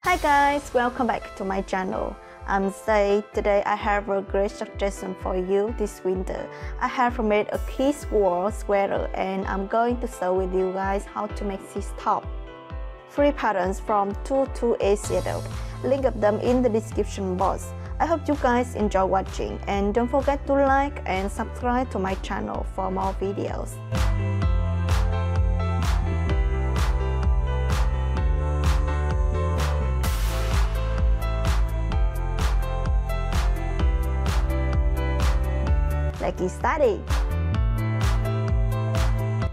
Hi guys, welcome back to my channel. I'm Zay. Today I have a great suggestion for you this winter. I have made a kids wool sweater and I'm going to show with you guys how to make this top. 3 patterns from 2 to 8 shadow. Link of them in the description box. I hope you guys enjoy watching and don't forget to like and subscribe to my channel for more videos. Let's get started.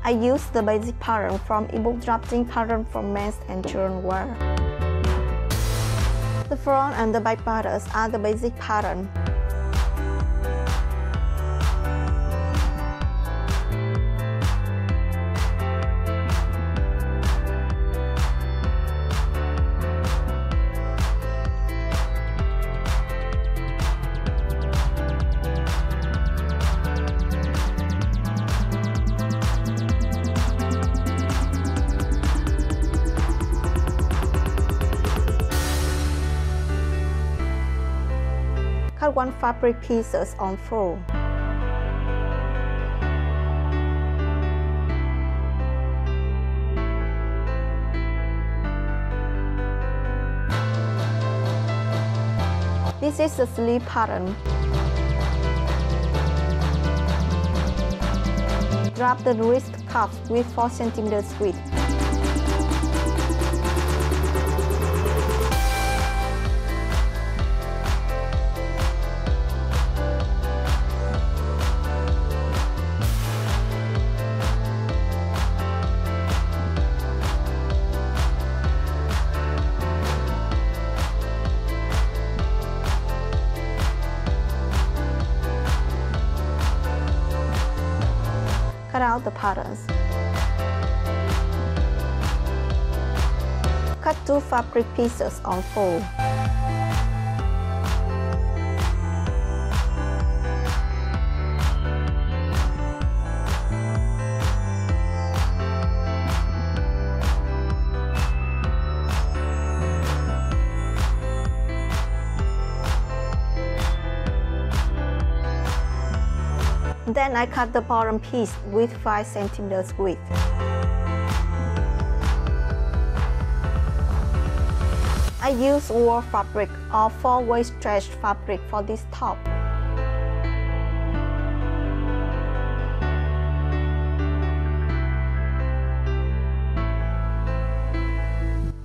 I use the basic pattern from ebook drafting pattern for men's and children wear. The front and the back patterns are the basic pattern. Cut 1 fabric pieces on 4. This is the sleeve pattern. Drop the wrist cuff with 4 cm width. Cut out the patterns. Cut 2 fabric pieces on 4. Then I cut the bottom piece with 5 cm width. I use wool fabric or 4-way stretch fabric for this top.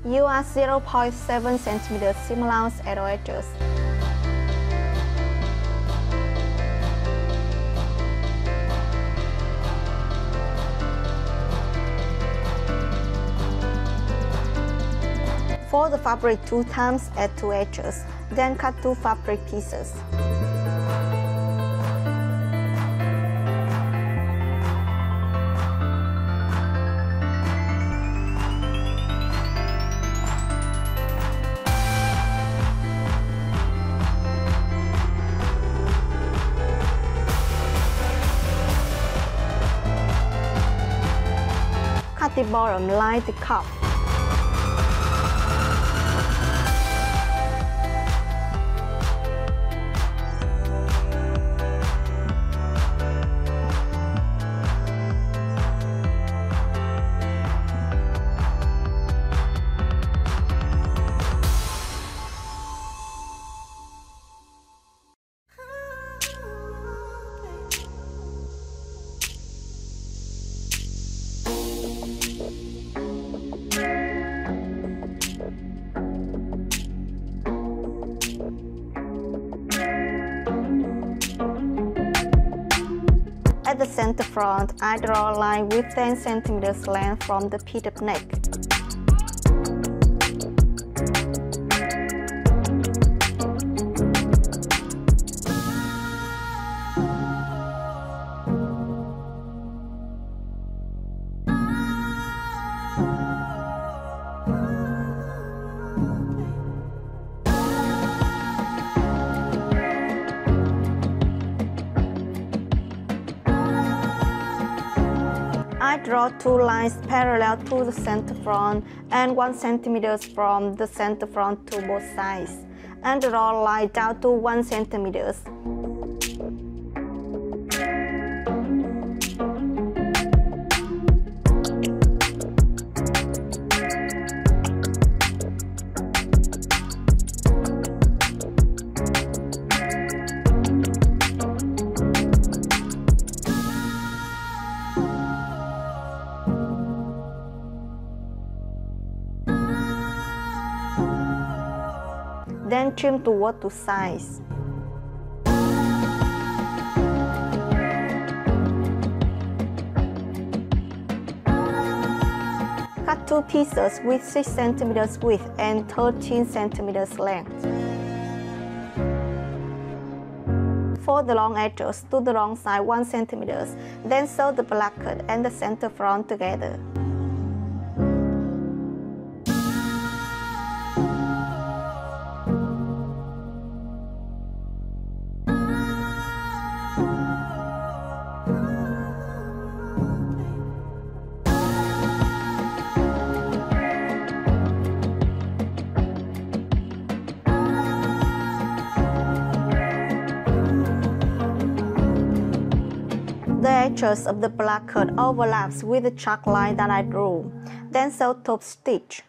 Use 0.7 cm seam allowance at all edges. Fold the fabric 2 times at 2 edges, then cut 2 fabric pieces. Cut the bottom like the cuff. At the center front, I draw a line with 10 cm length from the pleated neck. I draw 2 lines parallel to the center front and 1 cm from the center front to both sides, and draw a line down to 1 cm. Then trim toward two sides. Cut 2 pieces with 6 cm width and 13 cm length. Fold the long edges to the wrong side 1 cm, then sew the placket and the center front together. The edges of the placket overlaps with the chalk line that I drew. Then sew top stitch.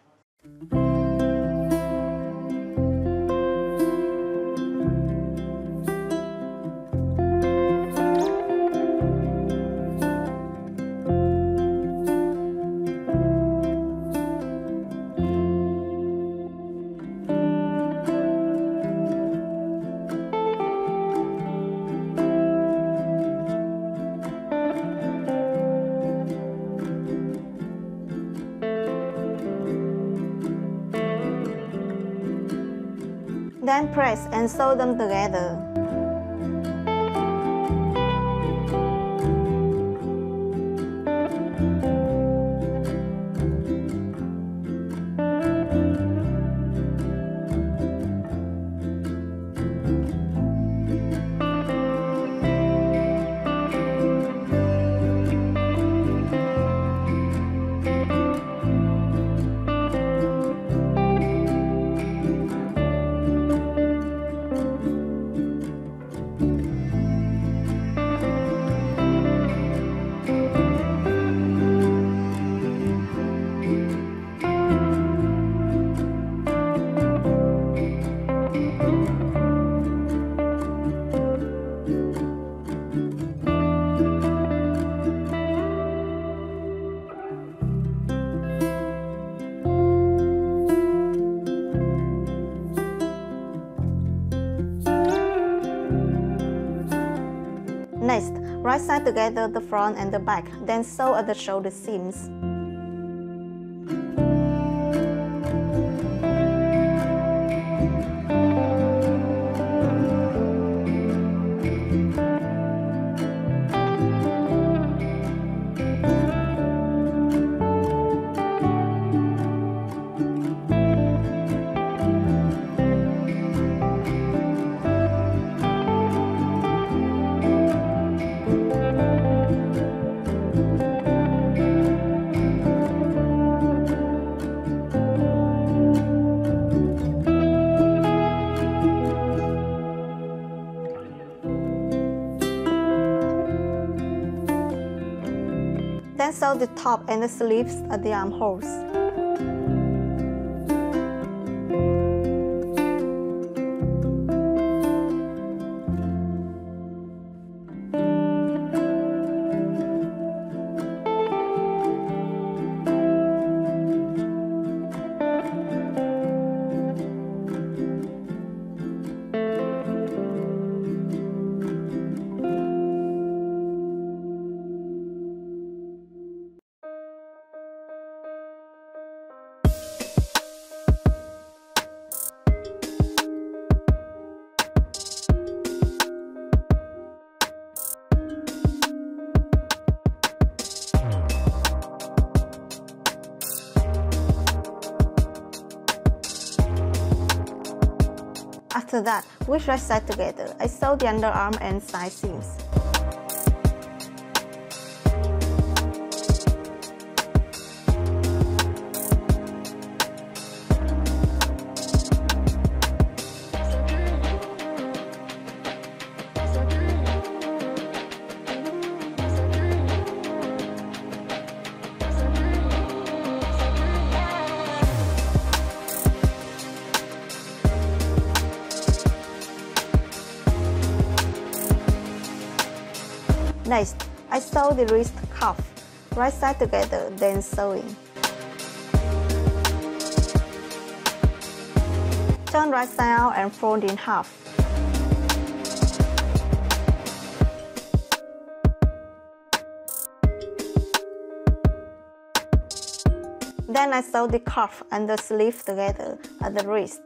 Then press and sew them together. Next, right side together the front and the back, then sew at the shoulder seams. Then sew the top and the sleeves at the armholes. After that, with right side together, I sew the underarm and side seams. Next, I sew the wrist cuff, right side together, then sewing. Turn right side out and fold in half. Then I sew the cuff and the sleeve together at the wrist.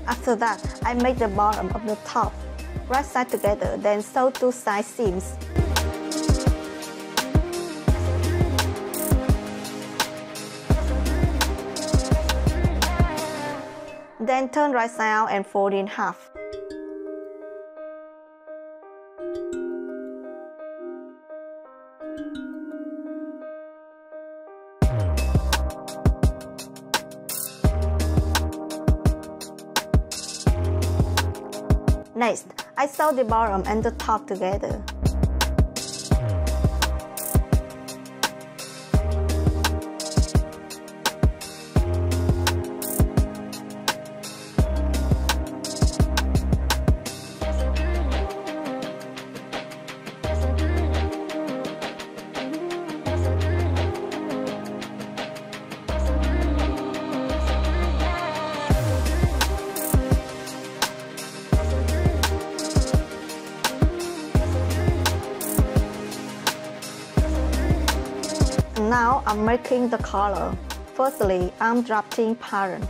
After that, I make the bottom of the top, right side together, then sew 2 side seams. Then turn right side out and fold in half. Next, I sew the bottom and the top together. Now I'm making the collar. Firstly, I'm drafting pattern.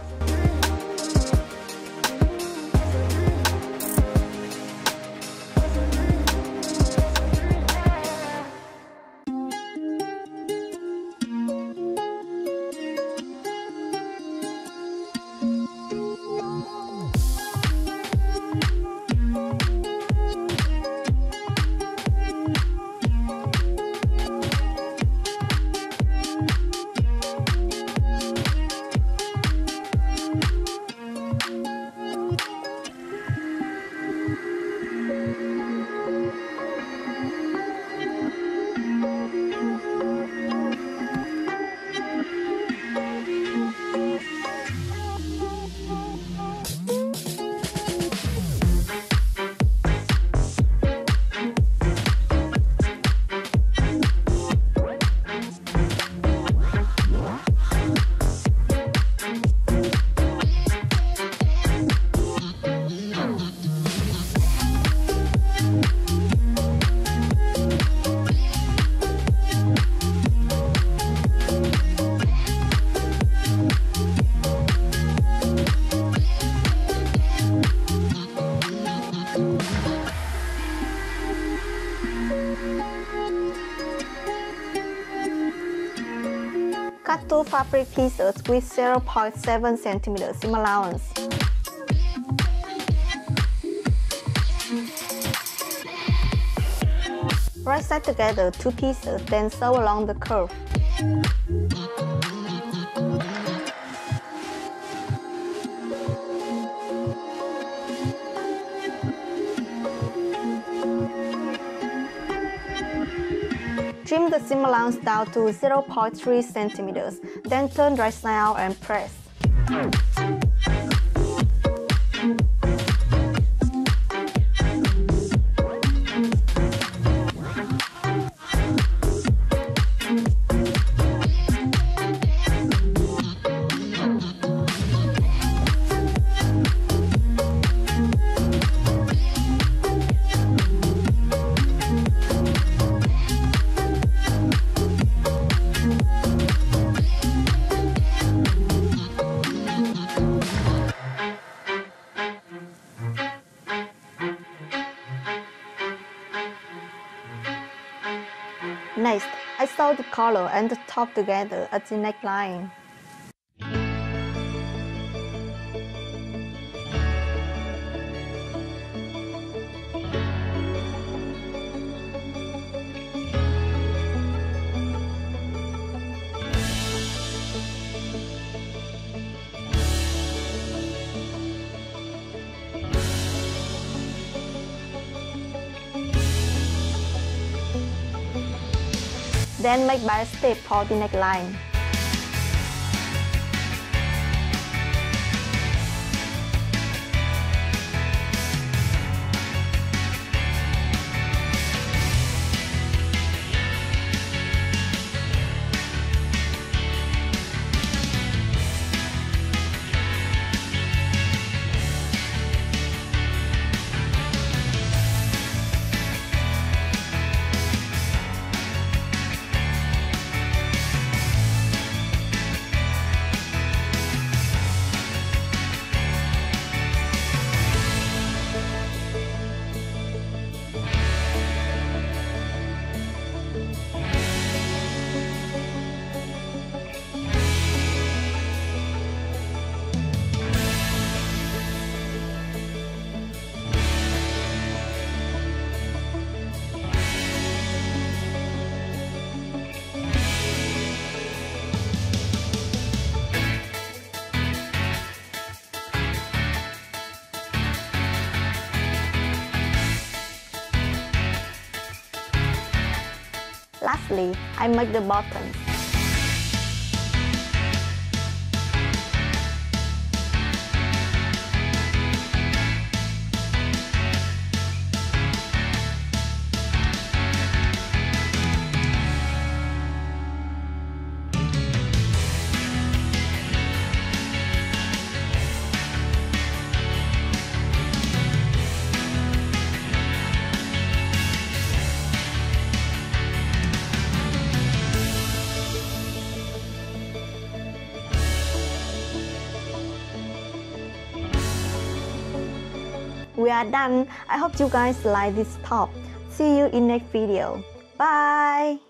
Cut 2 fabric pieces with 0.7 cm seam allowance. Right side together 2 pieces, then sew along the curve. Trim the seam allowance down to 0.3 cm, then turn right side out and press. Next, I sew the collar and the top together at the neckline. Then make bias stitch for the neckline. Lastly, I make the buttons. We are done. I hope you guys like this top. See you in next video. Bye!